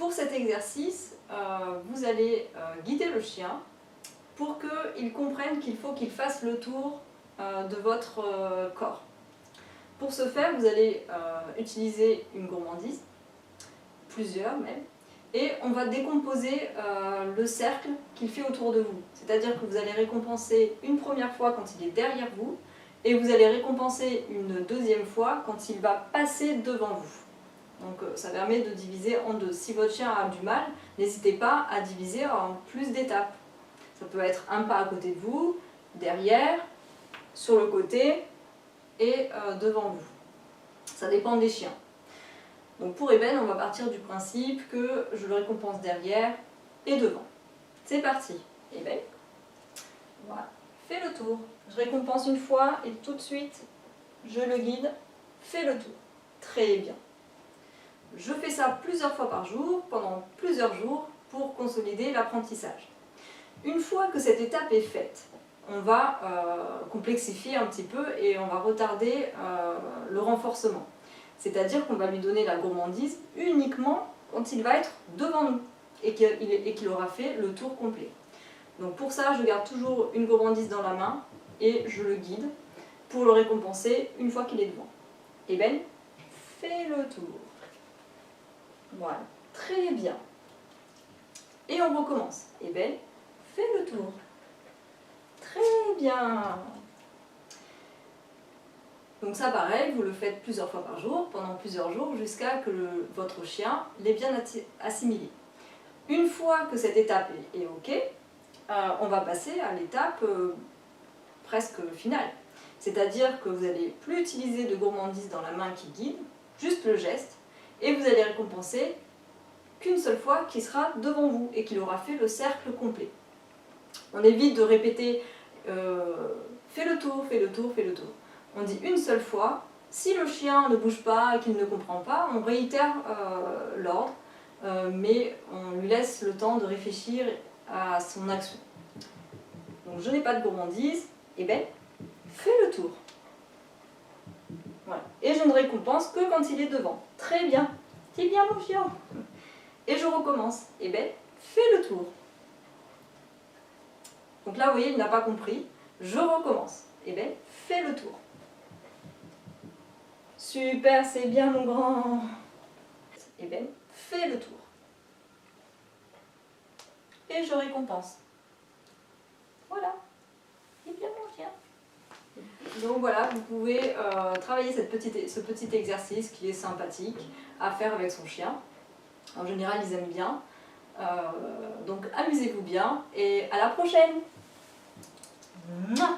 Pour cet exercice, vous allez guider le chien pour qu'il comprenne qu'il faut qu'il fasse le tour de votre corps. Pour ce faire, vous allez utiliser une gourmandise, plusieurs même, et on va décomposer le cercle qu'il fait autour de vous. C'est-à-dire que vous allez récompenser une première fois quand il est derrière vous, et vous allez récompenser une deuxième fois quand il va passer devant vous. Donc ça permet de diviser en deux. Si votre chien a du mal, n'hésitez pas à diviser en plus d'étapes. Ça peut être un pas à côté de vous, derrière, sur le côté et devant vous. Ça dépend des chiens. Donc pour Eben, on va partir du principe que je le récompense derrière et devant. C'est parti. Eben, voilà, fais le tour. Je récompense une fois et tout de suite, je le guide, fais le tour. Très bien. Je fais ça plusieurs fois par jour, pendant plusieurs jours, pour consolider l'apprentissage. Une fois que cette étape est faite, on va complexifier un petit peu et on va retarder le renforcement. C'est-à-dire qu'on va lui donner la gourmandise uniquement quand il va être devant nous et qu'il aura fait le tour complet. Donc pour ça, je garde toujours une gourmandise dans la main et je le guide pour le récompenser une fois qu'il est devant. Eben, fais le tour. Voilà, très bien. Et on recommence. Eben, fais le tour. Très bien. Donc ça pareil, vous le faites plusieurs fois par jour, pendant plusieurs jours, jusqu'à que votre chien l'ait bien assimilé. Une fois que cette étape est OK, on va passer à l'étape presque finale. C'est-à-dire que vous n'allez plus utiliser de gourmandise dans la main qui guide, juste le geste, et vous allez récompenser qu'une seule fois qu'il sera devant vous et qu'il aura fait le cercle complet. On évite de répéter fais le tour, fais le tour, fais le tour. On dit une seule fois. Si le chien ne bouge pas et qu'il ne comprend pas, on réitère l'ordre, mais on lui laisse le temps de réfléchir à son action. Donc je n'ai pas de gourmandise, et ben fais le tour. Voilà. Et je ne récompense que quand il est devant. Très bien, c'est bien mon chien. Et je recommence, et ben fais le tour. Donc là, vous voyez, il n'a pas compris. Je recommence. Et bien, fais le tour. Super, c'est bien mon grand. Et bien, fais le tour. Et je récompense. Voilà. C'est bien mon chien. Donc voilà, vous pouvez travailler ce petit exercice qui est sympathique à faire avec son chien. En général, ils aiment bien. Donc amusez-vous bien et à la prochaine. Mouah.